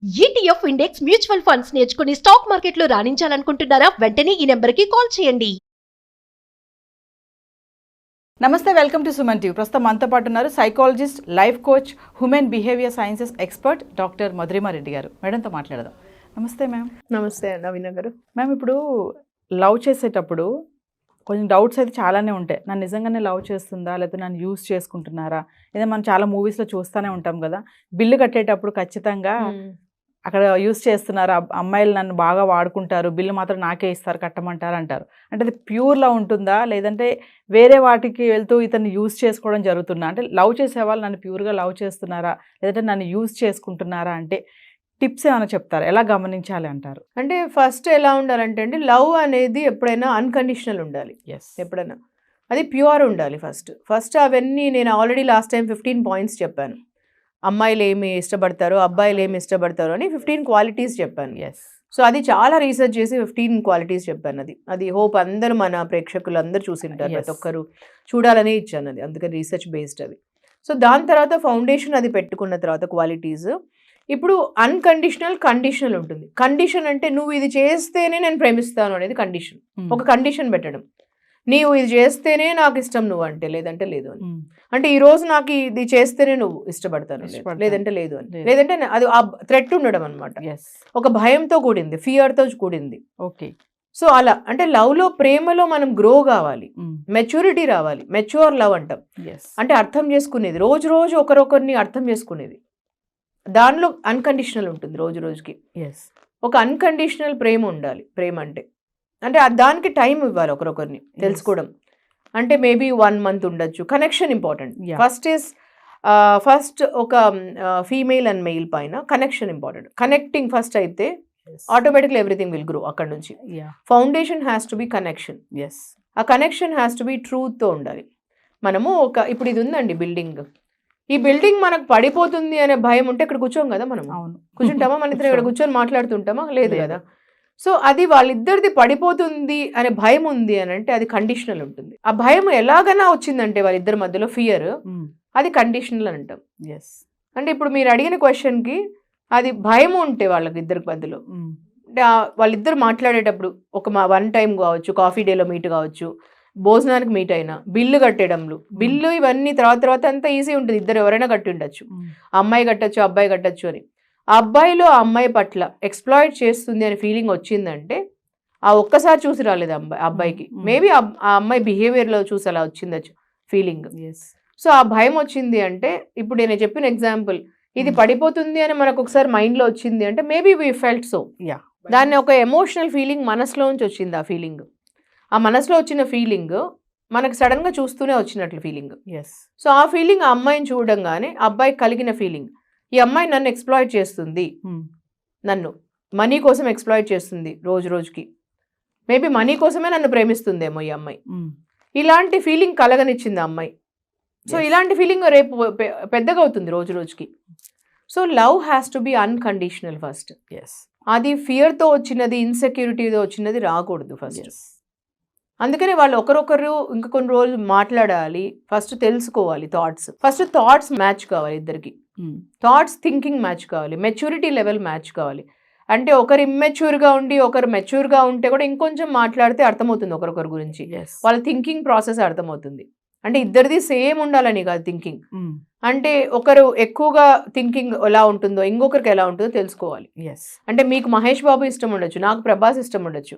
ETF index mutual funds నేర్చుకుని stock మార్కెట్లో రాణించాలనుకుంటున్నారా? వెంటనే ఈ నెంబర్కి కాల్ చేయండి. నమస్తే, వెల్కమ్ టు సుమన్ టీవీ. ప్రస్తుతం మనతో పాటు ఉన్నారు psychologist, life coach, human behaviour sciences expert doctor Madhurima Reddy గారు. మేడంతో మాట్లాడదాం. నమస్తే మ్యామ్. నమస్తే నవీన గారు. మ్యామ్, ఇప్పుడు లవ్ చేసేటప్పుడు కొంచెం డౌట్స్ అయితే చాలానే ఉంటాయి. నన్ను నిజంగానే లవ్ చేస్తుందా, లేకపోతే నన్ను యూజ్ చేసుకుంటున్నారా? ఏదో మనం చాలా మూవీస్లో చూస్తూనే ఉంటాం కదా, బిల్లు కట్టేటప్పుడు ఖచ్చితంగా అక్కడ యూజ్ చేస్తున్నారు, అమ్మాయిలు నన్ను బాగా వాడుకుంటారు, బిల్లు మాత్రం నాకే ఇస్తారు, కట్టమంటారు అంటారు. అంటే అది ప్యూర్లా ఉంటుందా, లేదంటే వేరే వాటికి వెళ్తూ ఇతన్ని యూజ్ చేసుకోవడం జరుగుతుందా? అంటే లవ్ చేసే వాళ్ళు నన్ను ప్యూర్గా లవ్ చేస్తున్నారా, లేదంటే నన్ను యూజ్ చేసుకుంటున్నారా? అంటే టిప్స్ ఏమైనా చెప్తారా, ఎలా గమనించాలి అంటారు? అంటే ఫస్ట్ ఎలా ఉండాలంటే అండి, లవ్ అనేది ఎప్పుడైనా అన్కండిషనల్ ఉండాలి. ఎప్పుడైనా అది ప్యూర్ ఉండాలి. ఫస్ట్ అవన్నీ నేను ఆల్రెడీ లాస్ట్ టైం 15 పాయింట్స్ చెప్పాను. అమ్మాయిలు ఏమి ఇష్టపడతారు, అబ్బాయిలు ఏమి ఇష్టపడతారు అని 15 క్వాలిటీస్ చెప్పాను. సో అది చాలా రీసెర్చ్ చేసి 15 క్వాలిటీస్ చెప్పాను. అది హోప్ అందరూ మన ప్రేక్షకులు అందరూ చూసింటారు. ప్రతి ఒక్కరు చూడాలని ఇచ్చాను అది, అందుకని రీసెర్చ్ బేస్డ్ అది. సో దాని తర్వాత ఫౌండేషన్ అది పెట్టుకున్న తర్వాత క్వాలిటీస్. ఇప్పుడు అన్కండిషనల్, కండిషనల్ ఉంటుంది. కండిషన్ అంటే నువ్వు ఇది చేస్తేనే నేను ప్రేమిస్తాను అనేది కండిషన్. ఒక కండిషన్ పెట్టడం, నీవు ఇది చేస్తేనే నాకు ఇష్టం నువ్వు అంటే, లేదంటే లేదు అని. అంటే ఈ రోజు నాకు ఇది చేస్తేనే నువ్వు ఇష్టపడతాను, లేదంటే లేదు అని. లేదంటే అది ఆ థ్రెట్ ఉండడం అనమాట. ఒక భయంతో కూడింది, ఫియర్తో కూడింది. ఓకే. సో అలా అంటే లవ్లో, ప్రేమలో మనం గ్రో కావాలి, మెచ్యూరిటీ రావాలి. మెచ్యూర్ లవ్ అంటాం. అంటే అర్థం చేసుకునేది, రోజు రోజు ఒకరొకరిని అర్థం చేసుకునేది. దానిలో అన్కండిషనల్ ఉంటుంది రోజు రోజుకి. ఒక అన్కండిషనల్ ప్రేమ ఉండాలి. ప్రేమ అంటే దానికి టైం ఇవ్వాలి, ఒకరొకరిని తెలుసుకోవడం. అంటే మేబీ 1 month ఉండొచ్చు. Connection important. ఫస్ట్ ఒక ఫీమేల్ అండ్ మెయిల్ పైన కనెక్షన్ ఇంపార్టెంట్. కనెక్టింగ్ ఫస్ట్ అయితే ఆటోమేటిక్లీ ఎవ్రీథింగ్ విల్ గ్రో అక్కడ నుంచి. Foundation has to B connection. ఆ కనెక్షన్ హ్యాస్ టు బి ట్రూత్తో ఉండాలి. మనము ఇప్పుడు ఇది ఉందండి బిల్డింగ్, ఈ బిల్డింగ్ మనకు పడిపోతుంది అనే భయం ఉంటే ఇక్కడ కూర్చోం కదా మనం. కూర్చుంటామా? మన ఇద్దరు ఇక్కడ కూర్చొని మాట్లాడుతుంటామా? లేదు కదా. సో అది వాళ్ళిద్దరిది పడిపోతుంది అనే భయం ఉంది అని అంటే అది కండిషనల్ ఉంటుంది. ఆ భయం ఎలాగైనా వచ్చిందంటే వాళ్ళిద్దరి మధ్యలో ఫియర్, అది కండిషనల్ అని అంటాం. అంటే ఇప్పుడు మీరు అడిగిన క్వశ్చన్కి అది భయం ఉంటే వాళ్ళకి ఇద్దరికి మధ్యలో, వాళ్ళిద్దరు మాట్లాడేటప్పుడు ఒక 1 time కావచ్చు, కాఫీ డేలో మీట్ కావచ్చు, భోజనానికి మీట్ అయినా, బిల్లు కట్టేయడంలో, బిల్లు ఇవన్నీ తర్వాత అంతా ఈజీ ఉంటుంది. ఇద్దరు ఎవరైనా కట్టి ఉండొచ్చు. అమ్మాయి కట్టచ్చు, అబ్బాయి కట్టచ్చు అని. ఆ అబ్బాయిలో ఆ అమ్మాయి పట్ల ఎక్స్ప్లాయిట్ చేస్తుంది అనే ఫీలింగ్ వచ్చిందంటే ఆ ఒక్కసారి చూసి రాలేదు అబ్బాయికి. మేబీ ఆ అమ్మాయి బిహేవియర్లో చూసి అలా వచ్చిందచ్చు ఫీలింగ్. సో ఆ భయం వచ్చింది అంటే, ఇప్పుడు నేను చెప్పిన ఎగ్జాంపుల్, ఇది పడిపోతుంది అని మనకు ఒకసారి మైండ్లో వచ్చింది అంటే మేబీ వీ ఫెల్ట్ సో. దాన్ని ఒక ఎమోషనల్ ఫీలింగ్ మనసులో నుంచి వచ్చింది. ఆ ఫీలింగ్, ఆ మనసులో వచ్చిన ఫీలింగ్ మనకు సడన్గా చూస్తూనే వచ్చినట్లు ఫీలింగ్. సో ఆ ఫీలింగ్ ఆ అమ్మాయిని చూడంగానే అబ్బాయికి కలిగిన ఫీలింగ్, ఈ అమ్మాయి నన్ను ఎక్స్ప్లాయిట్ చేస్తుంది, నన్ను మనీ కోసం ఎక్స్ప్లాయిట్ చేస్తుంది రోజు రోజుకి, మేబీ మనీ కోసమే నన్ను ప్రేమిస్తుందేమో ఈ అమ్మాయి, ఇలాంటి ఫీలింగ్ కలగనిచ్చింది ఆ అమ్మాయి. సో ఇలాంటి ఫీలింగ్ రేపు పెద్దగా అవుతుంది రోజు రోజుకి. So love has to be unconditional first. అది ఫియర్తో వచ్చినది, ఇన్సెక్యూరిటీతో వచ్చినది రాకూడదు ఫస్ట్. అందుకని వాళ్ళు ఒకరొకరు ఇంకా కొన్ని రోజులు మాట్లాడాలి, ఫస్ట్ తెలుసుకోవాలి. థాట్స్ మ్యాచ్ కావాలి ఇద్దరికి. థాట్స్, థింకింగ్ మ్యాచ్ కావాలి, మెచ్యూరిటీ లెవెల్ మ్యాచ్ కావాలి. అంటే ఒకరు ఇమ్మెచ్యూర్గా ఉండి ఒకరు మెచ్యూర్గా ఉంటే కూడా ఇంకొంచెం మాట్లాడితే అర్థమవుతుంది ఒకరొకరి గురించి, వాళ్ళ థింకింగ్ ప్రాసెస్ అర్థమవుతుంది. అంటే ఇద్దరిది సేమ్ ఉండాలని కాదు థింకింగ్. అంటే ఒకరు ఎక్కువగా థింకింగ్ ఎలా ఉంటుందో ఇంకొకరికి ఎలా ఉంటుందో తెలుసుకోవాలి. అంటే మీకు మహేష్ బాబు ఇష్టం ఉండొచ్చు, నాకు ప్రభాస్ ఇష్టం ఉండొచ్చు.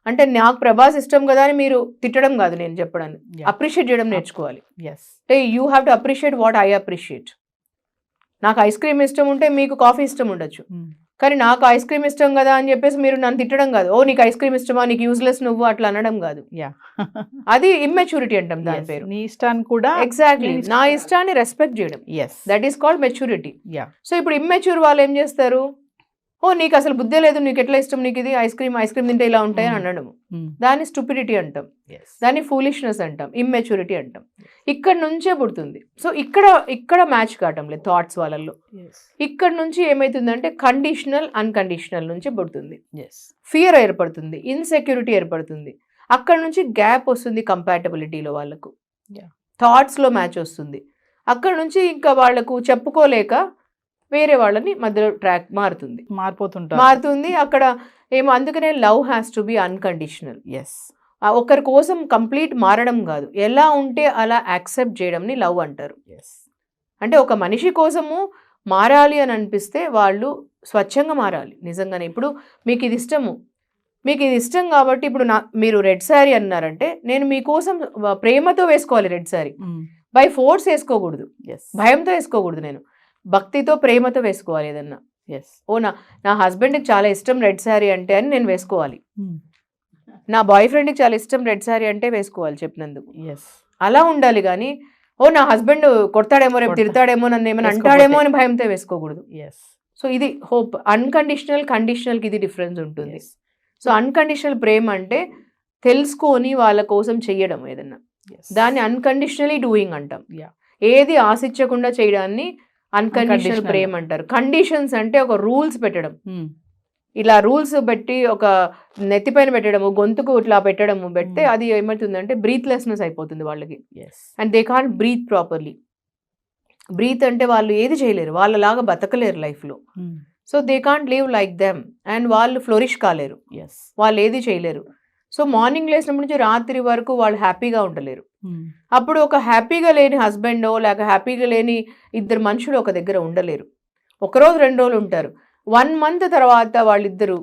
అంటే నాకు ప్రభాస్ ఇష్టం కదా అని మీరు తిట్టడం కాదు నేను చెప్పడానికి, అప్రిషియేట్ చేయడం నేర్చుకోవాలి. అంటే you have to appreciate what I appreciate. నాకు ఐస్ క్రీమ్ ఇష్టం ఉంటే మీకు కాఫీ ఇష్టం ఉండొచ్చు, కానీ నాకు ఐస్ క్రీమ్ ఇష్టం కదా అని చెప్పేసి మీరు నన్ను తిట్టడం కాదు. ఓ నీకు ఐస్ క్రీమ్ ఇష్టమా, నీకు యూజ్లెస్ నువ్వు, అట్లా అనడం కాదు. అది ఇమ్మెచ్యూరిటీ అంటాం దాని పేరు. నీ ఇష్టాన్ని కూడా ఎగ్జాక్ట్లీ, నా ఇష్టాన్ని రెస్పెక్ట్ చేయడం, that is called maturity. So ఇప్పుడు ఇమ్మెచ్యూర్ వాళ్ళు ఏం చేస్తారు, ఓ నీకు అసలు బుద్ధే లేదు, నీకు ఎట్లా ఇష్టం, నీకు ఇది ఐస్ క్రీమ్ తింటే ఇలా ఉంటాయని అనడం. దాన్ని స్టూపిడిటీ అంటాం, దాన్ని ఫూలిష్నెస్ అంటాం, ఇమ్మెచ్యూరిటీ అంటాం. ఇక్కడ నుంచే పుడుతుంది. సో ఇక్కడ మ్యాచ్ కావటం లేదు థాట్స్ వాళ్ళల్లో. ఇక్కడ నుంచి ఏమవుతుందంటే కండిషనల్, అన్కండిషనల్ నుంచి పుడుతుంది. ఫియర్ ఏర్పడుతుంది, ఇన్సెక్యూరిటీ ఏర్పడుతుంది. అక్కడ నుంచి గ్యాప్ వస్తుంది కంపాటబిలిటీలో, వాళ్ళకు థాట్స్లో మ్యాచ్ వస్తుంది. అక్కడ నుంచి ఇంకా వాళ్లకు చెప్పుకోలేక వేరే వాళ్ళని మధ్యలో ట్రాక్ మారిపోతుంటారు. మారుతుంది అక్కడ ఏమో. అందుకనే love has to be unconditional. Yes. ఒకరి కోసం కంప్లీట్ మారడం కాదు, ఎలా ఉంటే అలా యాక్సెప్ట్ చేయడంని లవ్ అంటారు. ఎస్. అంటే ఒక మనిషి కోసము మారాలి అని అనిపిస్తే వాళ్ళు స్వచ్ఛంగా మారాలి నిజంగానే. ఇప్పుడు మీకు ఇది ఇష్టం కాబట్టి ఇప్పుడు మీరు రెడ్ శారీ అన్నారంటే నేను మీకోసం ప్రేమతో వేసుకోవాలి రెడ్ శారీ, బై ఫోర్స్ వేసుకోకూడదు, భయంతో వేసుకోకూడదు. నేను భక్తితో ప్రేమతో వేసుకోవాలి ఏదన్నా. ఎస్. ఓ నా హస్బెండ్కి చాలా ఇష్టం రెడ్ శారీ అంటే అని నేను వేసుకోవాలి, నా బాయ్ ఫ్రెండ్కి చాలా ఇష్టం రెడ్ శారీ అంటే వేసుకోవాలి చెప్పినందుకు. ఎస్. అలా ఉండాలి కానీ ఓ నా హస్బెండ్ కొడతాడేమో, రేపు తిడతాడేమో, నన్ను ఏమైనా అంటాడేమో అని భయంతో వేసుకోకూడదు. ఎస్. సో ఇది హోప్. అన్కండిషనల్ కండిషనల్కి ఇది డిఫరెన్స్ ఉంటుంది. సో అన్కండిషనల్ ప్రేమ అంటే తెలుసుకొని వాళ్ళ కోసం చెయ్యడం ఏదన్నా, దాన్ని అన్కండిషనలీ డూయింగ్ అంటాం. ఏది ఆశించకుండా చేయడాన్ని అన్కండిషనల్ ప్రేమ అంటారు. కండిషన్స్ అంటే ఒక రూల్స్ పెట్టడం, ఇలా రూల్స్ పెట్టి ఒక నెత్తిపైన పెట్టడము, గొంతుకు ఇట్లా పెట్టడము పెడితే అది ఏమవుతుందంటే బ్రీత్లెస్నెస్ అయిపోతుంది వాళ్ళకి. And they can't breathe properly. Breathe అంటే వాళ్ళు ఏది చేయలేరు, వాళ్ళలాగా బతకలేరు లైఫ్లో. So they can't live like them and వాళ్ళు ఫ్లోరిష్ కాలేరు, వాళ్ళు ఏది చేయలేరు. సో మార్నింగ్ లేచినప్పటి నుంచి రాత్రి వరకు వాళ్ళు హ్యాపీగా ఉండలేరు. అప్పుడు ఒక హ్యాపీగా లేని హస్బెండో లేక హ్యాపీగా లేని ఇద్దరు మనుషులు ఒక దగ్గర ఉండలేరు. ఒకరోజు 2 రోజులు ఉంటారు. 1 month తర్వాత వాళ్ళిద్దరూ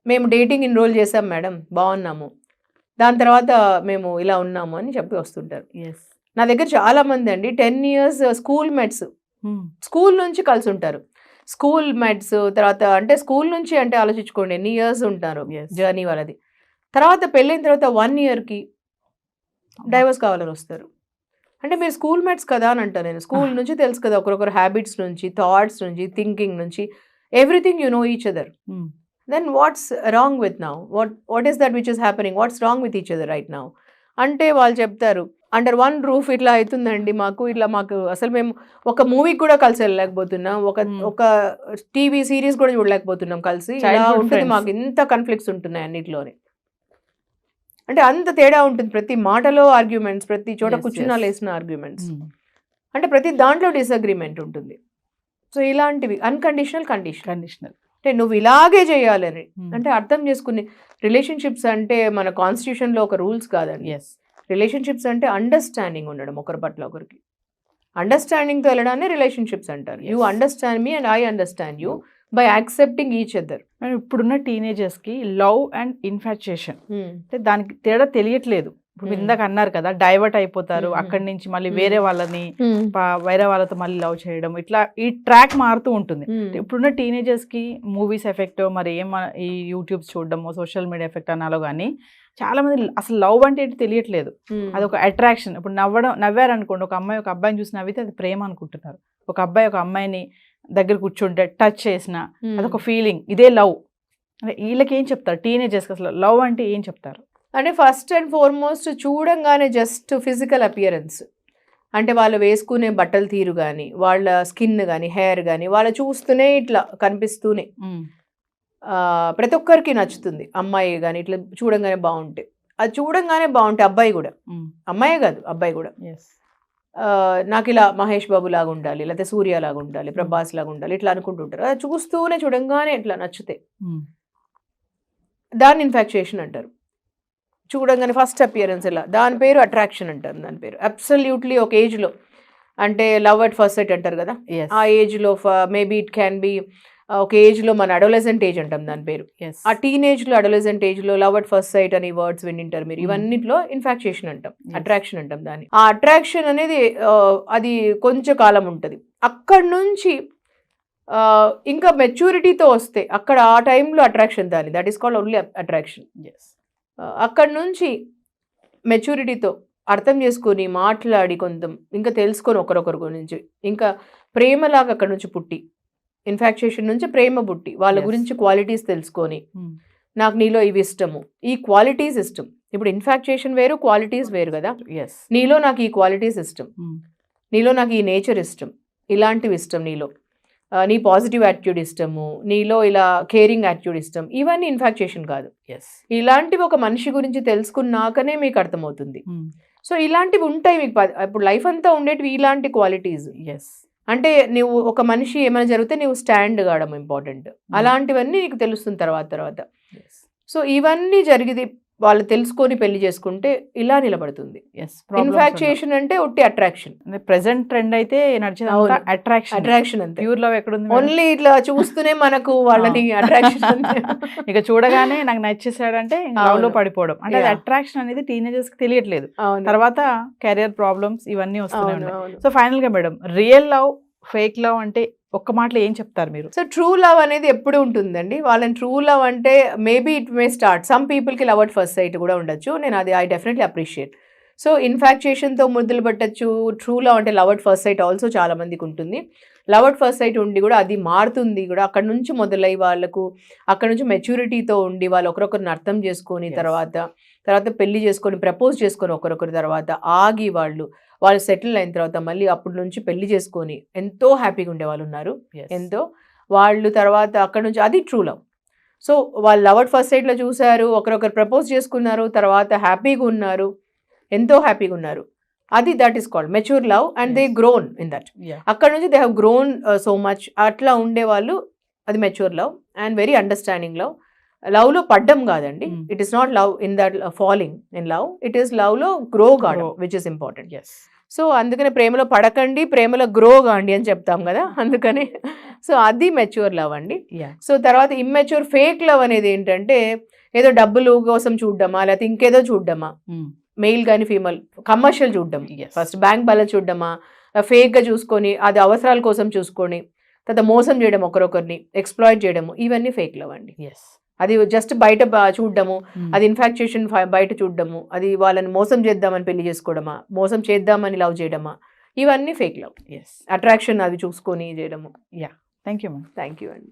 మేము డేటింగ్ ఇన్రోల్ చేసాం మేడం, బాగున్నాము, దాని తర్వాత మేము ఇలా ఉన్నాము అని చెప్పి వస్తుంటారు. నా దగ్గర చాలా మంది అండి 10 years స్కూల్ మేట్స్, స్కూల్ నుంచి కలిసి ఉంటారు. స్కూల్ మేట్స్ తర్వాత అంటే స్కూల్ నుంచి అంటే ఆలోచించుకోండి ఎన్ని ఇయర్స్ ఉంటారు జర్నీ వాళ్ళది. తర్వాత పెళ్ళైన తర్వాత 1 yearకి డైవర్స్ కావాలని వస్తారు. అంటే మీరు స్కూల్ మేట్స్ కదా అని అంటాను నేను. స్కూల్ నుంచి తెలుసు కదా ఒకరొకరు హ్యాబిట్స్ నుంచి, థాట్స్ నుంచి, థింకింగ్ నుంచి, everything you know each other. Then what's wrong with now, what is that which is happening, what's wrong with each other right now అంటే వాళ్ళు చెప్తారు అండర్ 1 roof ఇట్లా అవుతుందండి మాకు, ఇట్లా మాకు అసలు మేము ఒక మూవీకి కూడా కలిసి వెళ్ళలేకపోతున్నాం, ఒక టీవీ సిరీస్ కూడా చూడలేకపోతున్నాం కలిసి, ఇలా ఉంటుంది మాకు, ఇంత కాన్ఫ్లిక్ట్స్ ఉంటున్నాయి అన్నిటిలోనే. అంటే అంత తేడా ఉంటుంది ప్రతి మాటలో ఆర్గ్యుమెంట్స్, ప్రతి చోట కూర్చున్నా లేసిన ఆర్గ్యుమెంట్స్, అంటే ప్రతి దాంట్లో డిసగ్రిమెంట్ ఉంటుంది. సో ఇలాంటివి అన్కండిషనల్ కండిషనల్ అంటే నువ్వు ఇలాగే చేయాలని అంటే అర్థం చేసుకుని. రిలేషన్షిప్స్ అంటే మన కాన్స్టిట్యూషన్లో ఒక రూల్స్ కాదండి. రిలేషన్షిప్స్ అంటే అండర్స్టాండింగ్ ఉండడం ఒకరి పట్ల ఒకరికి. అండర్స్టాండింగ్తో వెళ్ళడాన్ని రిలేషన్షిప్స్ అంటారు. You understand me and I understand you by accepting each other. ఇప్పుడున్న టీనేజర్స్కి లవ్ అండ్ ఇన్ఫాచ్యుయేషన్ అంటే దానికి తేడా తెలియట్లేదు. ఇప్పుడు మీరు ఇందాక అన్నారు కదా డైవర్ట్ అయిపోతారు, అక్కడి నుంచి మళ్ళీ వేరే వాళ్ళతో మళ్ళీ లవ్ చేయడం, ఇట్లా ఈ ట్రాక్ మారుతూ ఉంటుంది. ఇప్పుడున్న టీనేజర్స్కి మూవీస్ ఎఫెక్ట్, మరి ఈ యూట్యూబ్స్ చూడడము, సోషల్ మీడియా ఎఫెక్ట్ అనాలో కానీ చాలా మంది అసలు లవ్ అంటే ఏంటి తెలియట్లేదు. అదొక అట్రాక్షన్. ఇప్పుడు నవ్వారనుకోండి, ఒక అమ్మాయి ఒక అబ్బాయిని చూసి నవ్వితే అది ప్రేమ అనుకుంటున్నారు. ఒక అబ్బాయి ఒక అమ్మాయిని దగ్గర కూర్చుంటే టచ్ చేసిన అదొక ఫీలింగ్, ఇదే లవ్. అంటే వీళ్ళకి ఏం చెప్తారు టీనేజర్స్కి, అసలు లవ్ అంటే ఏం చెప్తారు? అంటే ఫస్ట్ అండ్ ఫార్మోస్ట్ చూడంగానే జస్ట్ ఫిజికల్ అపియరెన్స్, అంటే వాళ్ళు వేసుకునే బట్టల తీరు కానీ, వాళ్ళ స్కిన్ కానీ, హెయిర్ కానీ, వాళ్ళు చూస్తూనే ఇట్లా కనిపిస్తూనే ప్రతి ఒక్కరికి నచ్చుతుంది. అమ్మాయి కానీ ఇట్లా చూడంగానే బాగుంటే, అది చూడంగానే బాగుంటే అబ్బాయి కూడా, అమ్మాయే కాదు అబ్బాయి కూడా, నాకు ఇలా మహేష్ బాబు లాగా ఉండాలి, లేకపోతే సూర్య లాగా ఉండాలి, ప్రభాస్ లాగా ఉండాలి, ఇట్లా అనుకుంటుంటారు. అది చూస్తూనే చూడంగానే ఇట్లా నచ్చితే దాన్ని ఇన్ఫాక్చుయేషన్ అంటారు. చూడంగానే ఫస్ట్ అపియరెన్స్ ఇలా, దాని పేరు అట్రాక్షన్ అంటారు. దాని పేరు అబ్సల్యూట్లీ ఒక ఏజ్లో, అంటే లవ్ అట్ ఫస్ట్ సైట్ అంటారు కదా, ఆ ఏజ్లో మేబీ ఇట్ క్యాన్ బి ఒక ఏజ్లో మన అడోలెసెంట్ ఏజ్ అంటాం దాని పేరు. ఆ టీనేజ్లో అడోలెసెంట్ ఏజ్లో లవ్ అట్ ఫస్ట్ సైట్ అని వర్డ్స్ వింటారు మీరు. ఇవన్నిట్లో ఇన్ఫాక్చుయేషన్ అంటాం, అట్రాక్షన్ అంటాం దాన్ని. ఆ అట్రాక్షన్ అనేది అది కొంచెం కాలం ఉంటుంది. అక్కడి నుంచి ఇంకా మెచ్యూరిటీతో వస్తే అక్కడ ఆ టైంలో అట్రాక్షన్ దాన్ని, that is called only attraction. అక్కడి నుంచి మెచ్యూరిటీతో అర్థం చేసుకొని మాట్లాడి కొంచెం ఇంకా తెలుసుకొని ఒకరొకరి గురించి ఇంకా ప్రేమలాగా అక్కడి నుంచి పుట్టి, ఇన్ఫాక్చుయేషన్ నుంచి ప్రేమ పుట్టి వాళ్ళ గురించి క్వాలిటీస్ తెలుసుకొని, నాకు నీలో ఇవి ఇష్టము, ఈ క్వాలిటీస్ ఇష్టం. ఇప్పుడు ఇన్ఫాక్చుయేషన్ వేరు, క్వాలిటీస్ వేరు కదా. నీలో నాకు ఈ క్వాలిటీస్ ఇష్టం, నీలో నాకు ఈ నేచర్ ఇష్టం, ఇలాంటివి ఇష్టం, నీలో నీ పాజిటివ్ యాటిట్యూడ్ ఇష్టము, నీలో ఇలా కేరింగ్ యాటిట్యూడ్ ఇష్టం, ఇవన్నీ ఇన్ఫాక్చుయేషన్ కాదు. ఇలాంటివి ఒక మనిషి గురించి తెలుసుకున్నాకనే మీకు అర్థమవుతుంది. సో ఇలాంటివి ఉంటాయి మీకు ఇప్పుడు లైఫ్ అంతా ఉండేటివి ఇలాంటి క్వాలిటీస్. అంటే నువ్వు ఒక మనిషి ఏమైనా జరిగితే నువ్వు స్టాండ్ కావడం ఇంపార్టెంట్. అలాంటివన్నీ నీకు తెలుస్తుంది తర్వాత. సో ఇవన్నీ జరిగింది వాళ్ళు తెలుసుకొని పెళ్లి చేసుకుంటే ఇలా నిలబడుతుంది. ఇన్ఫాక్చుయేషన్ అంటే ఒట్టి అట్రాక్షన్. ప్రెసెంట్ ట్రెండ్ అయితే నడిచేది అట్రాక్షన్ అంతే. ప్యూర్ లవ్ ఎక్కడుంది? ఓన్లీ ఇట్లా చూస్తూనే మనకు వాళ్ళని అట్రాక్షన్. ఇక చూడగానే నాకు నచ్చేసాడంటే లవ్ లో పడిపోవడం. అంటే అట్రాక్షన్ అనేది టీనేజర్స్ కి తెలియట్లేదు. తర్వాత కెరియర్ ప్రాబ్లమ్స్ ఇవన్నీ వస్తున్నాయి. సో ఫైనల్ గా madam, real love, fake love అంటే ఒక్క మాటలో ఏం చెప్తారు మీరు? సో ట్రూ లవ్ అనేది ఎప్పుడు ఉంటుందండి. వాళ్ళని ట్రూ లవ్ అంటే maybe it may start, some పీపుల్కి లవ్ అట్ ఫస్ట్ సైట్ కూడా ఉండొచ్చు. నేను అది ఐ డెఫినెట్లీ అప్రిషియేట్. సో ఇన్ఫాక్చుయేషన్తో మొదలు పెట్టచ్చు. ట్రూ లవ్ అంటే love at first sight also చాలా మందికి ఉంటుంది. లవ్ అట్ ఫస్ట్ సైట్ ఉండి కూడా అది మారుతుంది కూడా. అక్కడ నుంచి మొదలై వాళ్ళకు అక్కడ నుంచి మెచ్యూరిటీతో ఉండి వాళ్ళు ఒకరొకరిని అర్థం చేసుకొని తర్వాత పెళ్లి చేసుకొని ప్రపోజ్ చేసుకొని ఒకరొకరి తర్వాత ఆగి వాళ్ళు సెటిల్ అయిన తర్వాత మళ్ళీ అప్పటి నుంచి పెళ్లి చేసుకొని ఎంతో హ్యాపీగా ఉండే వాళ్ళు ఉన్నారు. ఎంతో వాళ్ళు తర్వాత అక్కడ నుంచి అది ట్రూ లవ్. సో వాళ్ళు లవ్ అట్ ఫస్ట్ సైట్లో చూశారు, ఒకరొకరు ప్రపోజ్ చేసుకున్నారు, తర్వాత హ్యాపీగా ఉన్నారు, ఎంతో హ్యాపీగా ఉన్నారు. అది that is called mature love and they grown in that. అక్కడ నుంచి they have grown so much. అట్లా ఉండేవాళ్ళు అది mature love and very understanding love. Love లో పడ్డం కాదండి. It is not love in that falling in love, it is love లో grow కావడం విచ్ ఇస్ ఇంపార్టెంట్. సో అందుకనే ప్రేమలో పడకండి, ప్రేమలో గ్రో కాండి అని చెప్తాం కదా, అందుకని. సో అది మెచ్యూర్ లవ్ అండి. సో తర్వాత ఇమ్మెచ్యూర్ ఫేక్ లవ్ అనేది ఏంటంటే ఏదో డబ్బులు కోసం చూడడమా, లేకపోతే ఇంకేదో చూడడమా, మెయిల్ కానీ ఫీమేల్ కమర్షియల్ చూడడం, ఫస్ట్ బ్యాంక్ బ్యాలెన్స్ చూడడమా, ఫేక్గా చూసుకొని అది అవసరాల కోసం చూసుకొని తర్వాత మోసం చేయడం, ఒకరొకరిని ఎక్స్ప్లాయిట్ చేయడము, ఇవన్నీ ఫేక్ లవ్ అండి. అది జస్ట్ బయట చూడడము, అది ఇన్ఫాక్చుయేషన్ బయట చూడడము, అది వాళ్ళని మోసం చేద్దామని పెళ్లి చేసుకోవడమా, మోసం చేద్దామని లవ్ చేయడమా, ఇవన్నీ ఫేక్ లవ్. అట్రాక్షన్ అది చూసుకొని చేయడము. Thank you ma'am. Thank you అండి.